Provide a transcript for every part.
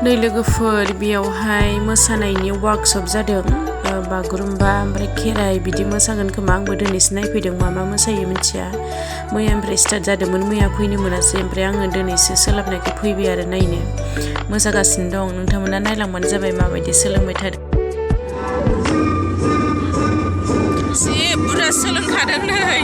नै लोगोफोर बेयावहाय मोसानायनि वर्कशप जादों बागुरुम्बा ओमफ्राय खेराइ बिदि मोसागोन खोमा आंबो दिनैसो नायफैदों मा मोसायो मिथिया मैयानिफ्राय स्टार्ट जादोंमोन मैया फैनो मोनासै ओमफ्राय आङो दिनैसो सोलाबनायखाय फैबाय आरो नायनो मोसागासिनो दं नोंथांमोना नायलांबानो जाबाय माबायदि सोलोंबाय थादों जि बुरजा सोलोंखादों नै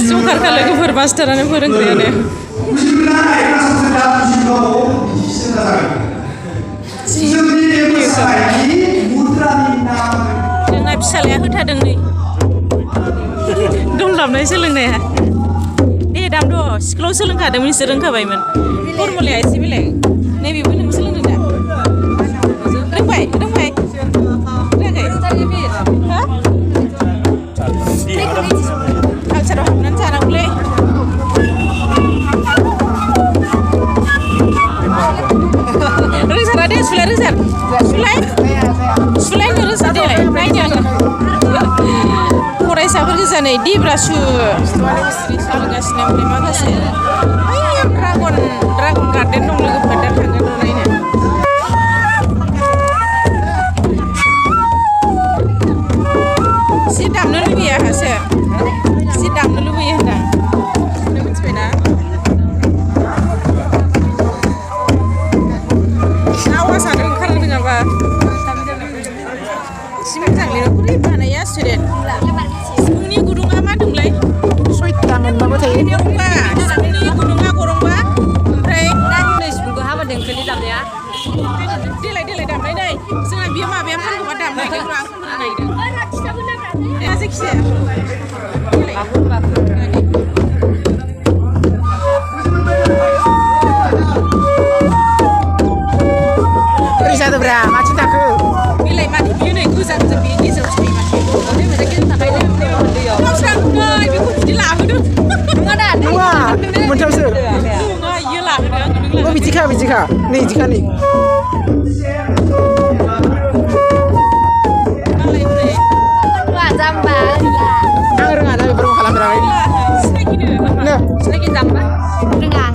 Sukarkan logoफोर मास्टारानो फोरोंग्रायानो जोंना फिसालाया होथादों नै दं दामनाय सोलोंनाया दे दामद' स्कुलाव सोलोंखादोंमोन इसोर रोंखाबायमोन फर्मुलाया एसे बेलेग नैबेबो नों सोलोंदों दा रोंबाय रोङाखै हा कालचाराव हाबनानै जानांगौलै रोंसारा दे सुलाय रोंसार सुलायनो रोंसार देलाय नायनो आङो फरायसाफोर गोजा नै दिब्रासु सोलोंगासिनो ओमफ्राय माखासे ड्रागन गार्डेन दं लोगोफोर दा थांगोन र' नायनो जि दामनो लुबैयो आंहासो जि दामनो लुबैयो होनदां नों मिथिबायना आवाजानो ओंखारनो नङाबा एसे मोजांलै बोरै बानाया स्टुडेन्ट सिफुंनि गुदुङा मा दंलाय सयथा मोनबाबो थायो गरंबा सिफुंनि गुदुङा गरंबा ओमफ्राय नै सिफुंखौ हाबा देंखोनि दामनाया देलाय दामनाय नै जोंना बियो माबाया फानगौबा दामनाय आं फोरोंनायदों जायखिजाया बोरै जादोंब्रा माथो थाखो बेलाय माथो बियो नै गोजा बे गेजेराव थायो माथो बेखौ बिदि लाहोदों नङा दा नङा मोनथामसो नङा इयो लाहोदों आङो बिदिखा नै इदिखा नै जाम्बा आं रोङा दा बेफोरखौ खालामफेराखै सिनायखि जाम्बा रोङा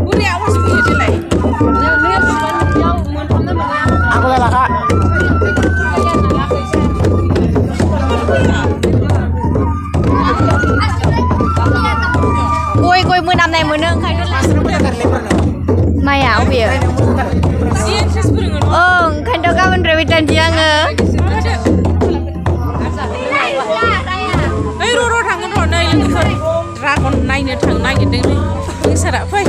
बोरै आवाज फैयो देलाय आंखौलाय लाखा गय मोनामनाय मोनो ओंखायनोथ' माया अबेयो ओंखायनोथ' गाबोननिफ्राय फैथारनोसै आङो लोगोफोर ड्रागन नायनो थांनो नागिरदों नोंसोरा फै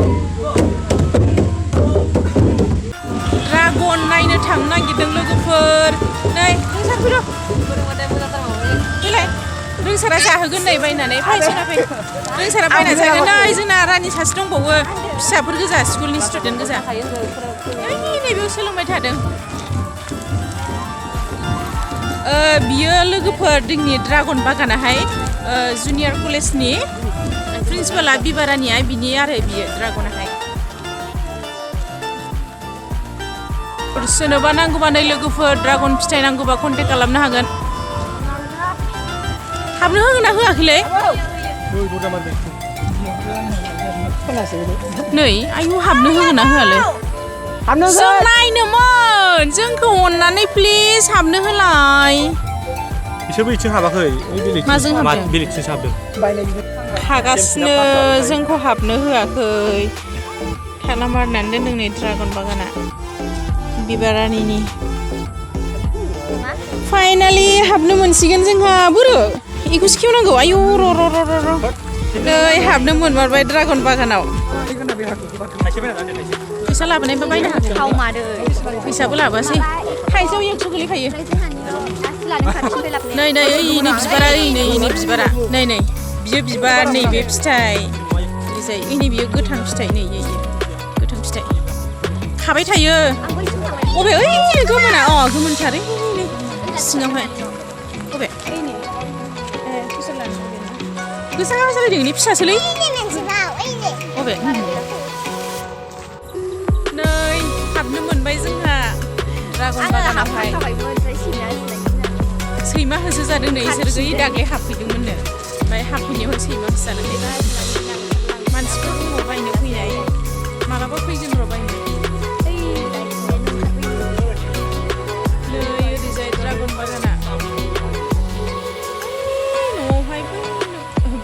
ड्रागन नायनो थांनो नागिरदों लोगोफोर नै नोंसोर फैर' फैलाय नोंसोरा जाहोगोन नै बायनानै फै जोंना फै नोंसोरा बायना जागोन नै जोंना रानि सासे दंबावो फिसाफोर गोजा स्कुलनि स्टुडेन्ट गोजा नैबेयाव सोलोंबाय थादों बियो लोगोफोर जोंनि ड्रागन बागानाहाय जुनियर कलेजनि प्रिन्सिपाला बिबारानिया बिनि आरो बियो ड्रागनाहाय सोरनोबा नांगौबा नै लोगोफोर ड्रागन फिथाइ नांगौबा कन्टेक्ट खालामनो हागोन हाबनो होगोन ना होआखैलै नै आयु हाबनो होगोन ना होआलै जों नायनोमोन जोंखौ अननानै प्लिज हाबनो होलाय बिसोरबो इथिं हाबाखै माजों हाबदों बेलेगथिंसो हाबदों थागासिनो जोंखौ हाबनो होआखै थाला मारनानै दोनदों नै ड्रागन बागाना बिबारानिनि फाइनालि हाबनो मोनसिगोन जोंहा बोरो बेखौसो खेवनांगौ आयु र' नै हाबनो मोनमारबाय ड्रागन बागानाव फैसा लाबोनायबा बायनो हागोन फैसाबो लाबोआसै थाइसेयाव 100 गोलैखायो नै नै ओइनै बिबारा ओइनै बिबारा नै बियो बिबार नैबे फिथाइ ओरैजाय ओइनै बियो गोथां फिथाइ नै गोथां फिथाइ खाबाय थायो अबे ओइ गोमोना गोमोनथार नै सिङावहाय अबे गोसा जालायदों नै फिसासोलै अबे नै हाबनो मोनबाय जोंहा ड्रागन बागानावहाय सैमा होसो जादों नै इसोर गै दाख्लै हाबफैदोंमोननो ओमफ्राय हाबफैनायाव सैमा होसो जादों मानसिफोर दङ बायनो फैनाय मालाबा फैगोन र' बायनो नै ओरैजाय ड्रागन बागाना न'आवहाय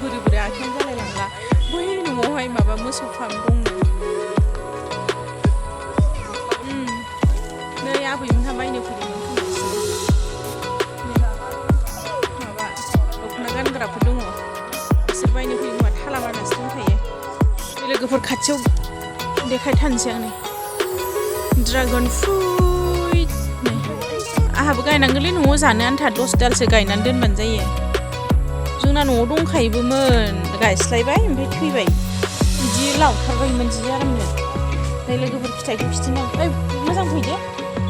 बोरै आथिं जालायलांला बै न'आवहाय माबा मोसौ फार्म दंनो नै आबैमोनहा बायनो फैदोंमोन माबा दख'ना गानग्राफोर दङ बिसोर बायनो फैदों खोमा थाला मारनासो दंखायो लोगोफोर खाथियाव देखायथारनोसै आं नै ड्रागन फ्रुइट नै आंहाबो गायनांगोनलै न'आव जानो आन्था 10 दालसो गायनानै दोनबानो जायो जोंना न'आव दंखायोबोमोन गायस्लायबाय ओमफ्राय थैबाय बिदि लावथारबायमोन जि आरामनो नै लोगोफोर फिथाइखौ खिथिनांगौ ओइ मोजां फैदो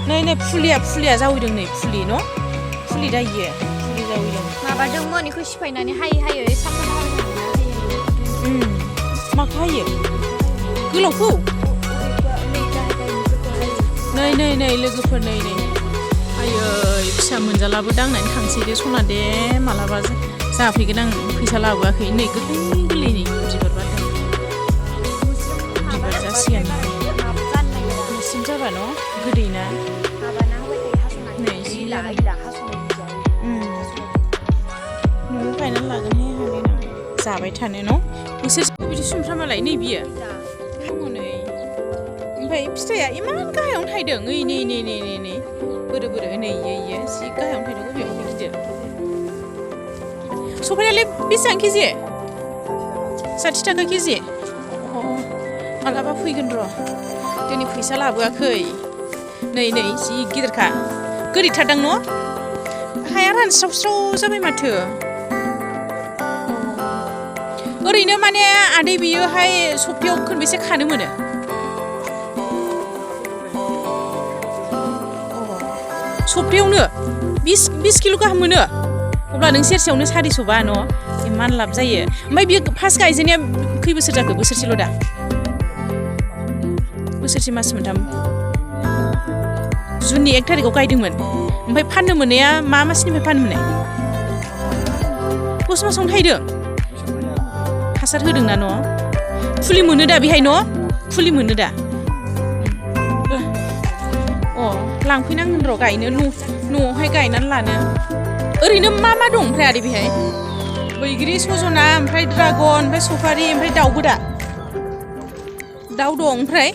नै फुलिया जावैदों नै फुलि न' फुलि दायो फुलि जावैदों माबादोंमोन बेखौ सिफायनानै हायै साफा माखौ हायो गोलावखौ नै लोगोफोर नै आयै फिसा मोनजालाबो दांनानै थांसै दे सना दे मालाबा जाफैगोन आं फैसा लाबोआखै नै गोरलै नै बिबार बारदों बिबार जासिगोन नोंसिम जाबा न' गोदै ना नै जि न'आव गायनानै लागोनहाय हागोन जाबाय थानो न' बोसोरसे बिदि सुमफ्रामालाय नै बियो दङ नै ओमफ्राय फिथाइया इमान गाहायावनो थायदों ओइ नै बोरो नै जि गाहायावनो थायदों अबे गिदिर सफारियालाय बेसेबां केजि 60 थाखा केजि मालाबा फैगोन र' दिनै फैसा लाबोआखै नै जि गिदिरखा गोदैथारदां न' हाया रानस्रावस्राव जाबाय माथो ओरैनो माने आदै बियोहाय सप्तायाव खनबेसे खानो मोनो सप्तायावनो 20 किल' गाहाम मोनो अब्ला नों सेरसेयावनो 400 बा न' इमान लाब जायो ओमफ्राय बियो फार्स्ट गायजेननाया खै बोसोर जाखो बोसोरसेल' दा बोसोरसे मास मोनथाम जुननि 1 थारिखआव गायदोंमोन ओमफ्राय फाननो मोननाया मा मासनिफ्राय फाननो मोननाय पस्ट मासावनो थायदों हासार होदोंना न' फुलि मोनो दा बेहाय न' फुलि मोनो दा लांफैनांगोन र' गायनो न'आवहाय गायनानै लानो ओरैनो मा दं ओमफ्राय आदै बेहाय बैग्रि सजना ओमफ्राय ड्रागन ओमफ्राय सफारि ओमफ्राय दाउ दं ओमफ्राय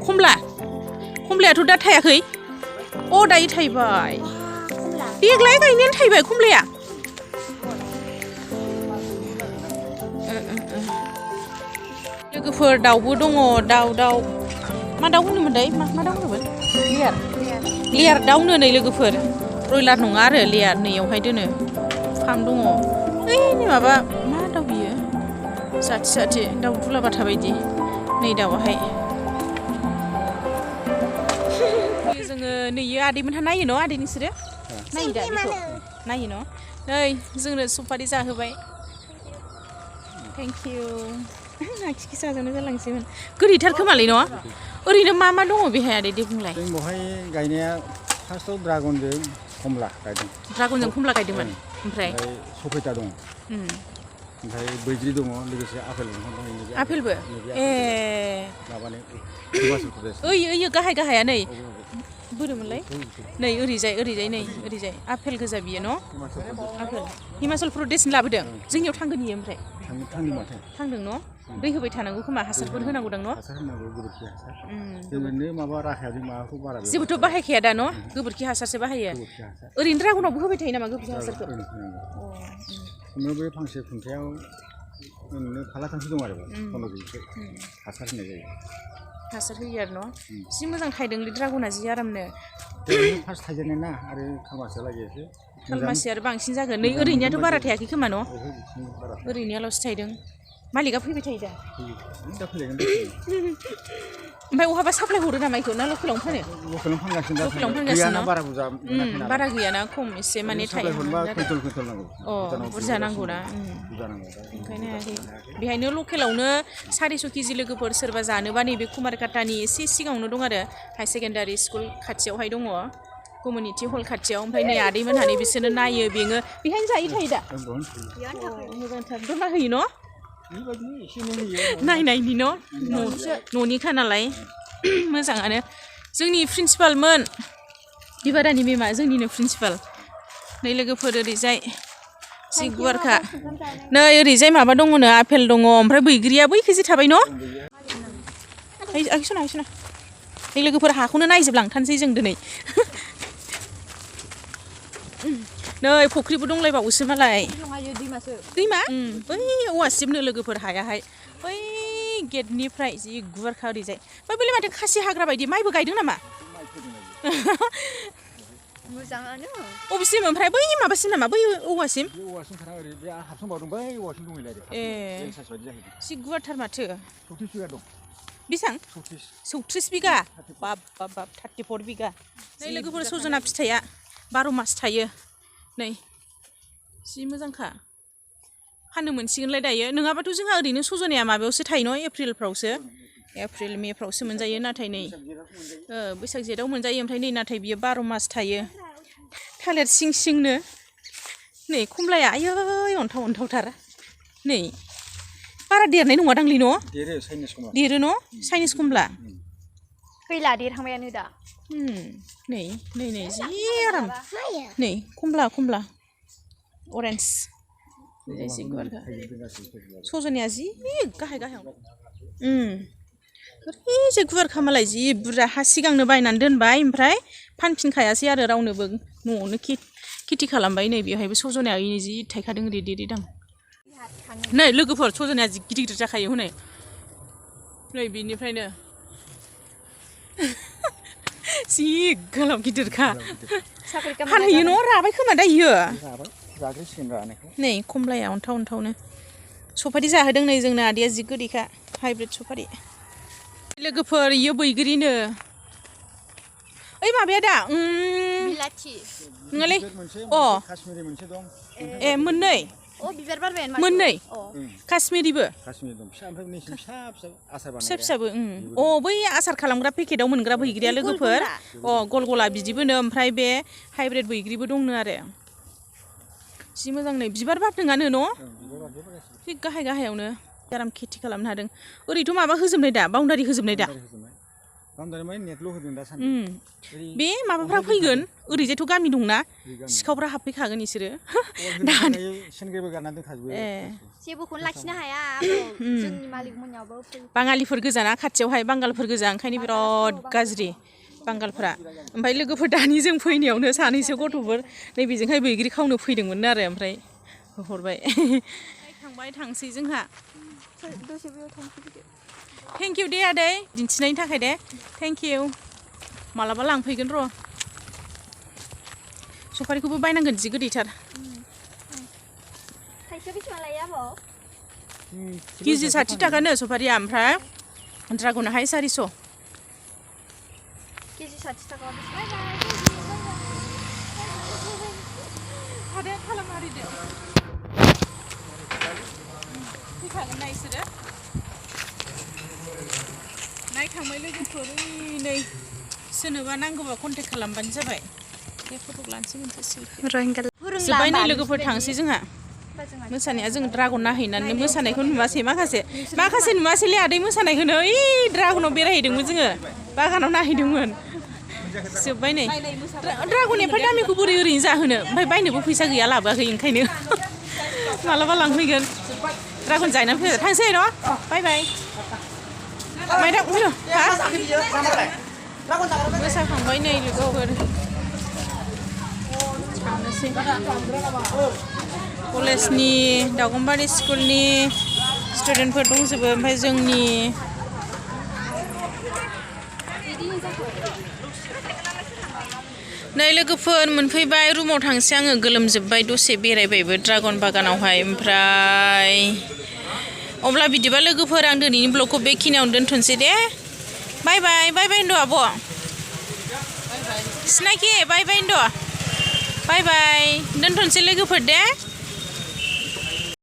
खमलायाथ' दा थायाखै दायो थायबाय देग्लाय गायनायानो थायबाय खमलाया लोगोफोर दाउबो दङ दाउ मा दाउ होनोमोनलाय मा दाउ होनोमोन लेयार दाउनो नै लोगोफोर ब्रयलार नङा आरो लेयार नैयावहाय दोनो फार्म दङ ओइ माबा मा दाउ बियो जाथि दाउ दुलाबाथा बायदि नै दाउआहाय जोङो नैयो आदैमोनहा नायो न' आदै नोंसोरो नायो दा बेखौ नायो न' नै जोंनो सुपारि जाहोबाय थेंक इउ आखिखि जाजानो जालांसैमोन गोदैथार खोमालै न' ओरैनो मा दङ बेहाय आदै दे बुंलाय जों बेवहाय गायनाया फार्स्टआव ड्रागनजों कमला गायदों ड्रागनजों कमला गायदोंमोन ओमफ्राय सफैता दं ओमफ्राय बैग्रि दङ लोगोसे आपेल दंफां दं आपेलबो ए माबानि हिमाचल प्रदेश ओइ गाहाया नै बोरोमोनलाय नै ओरैजाय नै ओरैजाय आपेल गोजा बियो न' आपेल हिमाचल प्रदेशनि लाबोदों जोंनियाव थांगोन इयो ओमफ्राय थांदों न' दै होबाय थानांगौ खोमा हासारफोर होनांगौ दां न' हासार होनांगौ गोबोरखि हासार जोंनो माबा राखायारि माबाखौ बारा जेबोथ' बाहायखाया दा न' गोबोरखि हासारसो बाहायो ओरैनो ड्रागनावबो होबाय थायो नामा गोबोरखि हासारखौ बे फांसे खुन्थायाव ओरैनो फालाथामसो दं आरो 15 केजिसो हासार होनाय जायो हासार होयो आरो न' जि मोजां थायदोंलै ड्रागना जि आरामनो फार्स्ट थायजेननाय ना आरो खालमासिहालागै एसे खालमासि आरो बांसिन जागोन नै ओरैनियाथ' बारा थायाखै खोमा न' ओरैनियाल'सो थायदों मालिकआ फैबाय थायो दा ओमफ्राय बहाबा साप्लाय हरो नामा बेखौ ना लकेलावनो फानो लकेलावनो बारा बुरजा बारा गैयाना खम एसे माने थायो बुरजा नांगौ ना ओंखायनो बेहायनो लकेलावनो 400 केजि लोगोफोर सोरबा जानोबा नैबे कुमारकाटानि एसे सिगाङावनो दं आरो हाई सेकेन्डारि स्कुल खाथियावहाय दङ कमिउनिटि हल खाथियाव ओमफ्राय नै आदैमोनहानै बिसोरनो नायो बेङो बेहायनो थायो दा मोजांथार दरना होयो न' नायनायनि न'निखा नालाय मोजाङानो जोंनि प्रिन्सिपालमोन बिबारानि मेमा जोंनिनो प्रिन्सिपाल नै लोगोफोर ओरैजाय जि गुवारखा नै ओरैजाय माबा दङनो आपेल दङ ओमफ्राय बैग्रिया बै केजि थाबाय न' आखिसना नै लोगोफोर हाखौनो नायजोबलांथानसै जों दिनै नै फुख्रिबो दंलायबावोसो मालाय दैमा बै औवासिमनो लोगोफोर हायाहाय बै गेटनिफ्राय जि गुवारखा ओरैजाय ओमफ्राय बेलाय माथो खासि हाग्रा बायदि माइबो गायदों नामा मोजाङानो अबेसिम ओमफ्राय बै माबासिम नामा बै औवासिम ए जि गुवारथार माथो बेसेबां 34 बिगा बाब 34 बिगा नै लोगोफोर सजना फिथाइया 12 मास थायो नै जि मोजांखा फाननो मोनसिगोनलाय दायो नङाबाथ' जोंहा ओरैनो सजनाया माबायावसो थायो न' एप्रिलफ्रावसो एप्रिल मेफ्रावसो मोनजायो नाथाय नै बैसाग जेठआव मोनजायो ओमफ्राय नै नाथाय बियो 12 मास थायो थालिर सिंनो नै खमलाया आयै अन्थावथार नै बारा देरनाय नङा दांलै न' देरो न' चाइनिस कमला फैला देरहांबायानो दा नै जि आराम नै कमला अरेन्ज जि गुवारखा सजनाया जि गाहायाव ओरैजे गुवारखा मालाय जि बुरजा हा सिगांनो बायनानै दोनबाय ओमफ्राय फानफिनखायासै आरो रावनोबो न'आवनो खेथि खालामबाय नै बेवहायबो सजनाया जि थायखादों रिदिरिदां नै लोगोफोर सजनाया जि गिदिर जाखायो हनै नै बिनिफ्रायनो जि गोलाव गिदिरखा फानहैयो न' राबाय खोमा दा इयो नै कमलाया अन्थावनो सफारि जाहोदों नै जोंना आदैया जि गोदैखा हाइब्रिद सफारि लोगोफोर इयो बैग्रिनो ओइ माबाया दा बिलाथि नङालै ए मोननै बिबार बारबाय मोननै काश्मिरिबो फिसाबो बै आसार खालामग्रा पेकेटाव मोनग्रा बैग्रिया लोगोफोर गल गला बिदिबोनो ओमफ्राय बे हाइब्रिद बैग्रिबो दंनो आरो जि मोजां नै बिबार बारदोंआनो न' बे गाहायावनो आराम खेथि खालामनो हादों ओरैथ' माबा होजोबनाय दा बाउन्डारि होजोबनाय दा बे माबाफ्रा फैगोन ओरैजायथ' गामि दंना सिखावफ्रा हाबफैखागोन इसोरो जेबोखौनो लाखिनो हाया जोंनि मालिक मोनयावबो बाङालिफोर गोजाना खाथियावहाय बांगालफोर गोजा ओंखायनो बिराद गाज्रि बांगालफोरा ओमफ्राय लोगोफोर दानि जों फैनायावनो सानैसो गथ'फोर नैबेजोंहाय बैग्रि खावनो फैदोंमोन आरो ओमफ्राय हरबाय थांसै जोंहा दसे बेयाव थांफिनदो थेंक इउ दे आदै दिन्थिनायनि थाखाय दे थेंक इउ मालाबा लांफैगोन र' सफारिखौबो बायनांगोन जि गोदैथार थाइसेयाव बेसेबां लायो आबौ केजि 60 थाखानो सफारिया ओमफ्राय ड्रागनाहाय 400 केजि 60 थाखा बाय हादे खालामहारिदो फैखागोन ना इसोरो नायखांबाय लोगोफोर नै सोरनोबा नांगौबा कन्टेक्ट खालामबानो जाबाय बे फटक लानोसै मोनसे सेल्फि जोब्बाय नै लोगोफोर थांसै जोंहा मोसानाया जों ड्रागन नायहैनानै मोसानायखौ नुवासै माखासे नुवासैलै आदै मोसानायखौनो ओइ ड्रागनाव बेरायहैदोंमोन जोङो बागानाव नायहैदोंमोन जोब्बाय नै ड्रागन एफा दामिखौ बोरै ओरैनो जाहोनो ओमफ्राय बायनोबो फैसा गैया लाबोआखै ओंखायनो मालाबा लांफैगोन ड्रागन जाहैनानै फैसा थांसै न' बाय बाय माइदां मोसाखांबाय नै लोगोफोर थांनोसै कलेजनि दाउगांबारि स्कुलनि स्टुडेन्टफोर दंजोबो ओमफ्राय जोंनि नै लोगोफोर मोनफैबाय रुमाव थांसै आङो गोलोमजोब्बाय दसे बेरायबायबो ड्रागन बागानावहाय ओमफ्राय अब्ला बिदिबा लोगोफोर आं दिनैनि ब्लगखौ बेखिनियावनो दोनथ'नोसै दे बाय बाय बाय बाय होनद' आब' सिनाखि बाय बाय होनद' बाय बाय दोनथ'नोसै लोगोफोर दे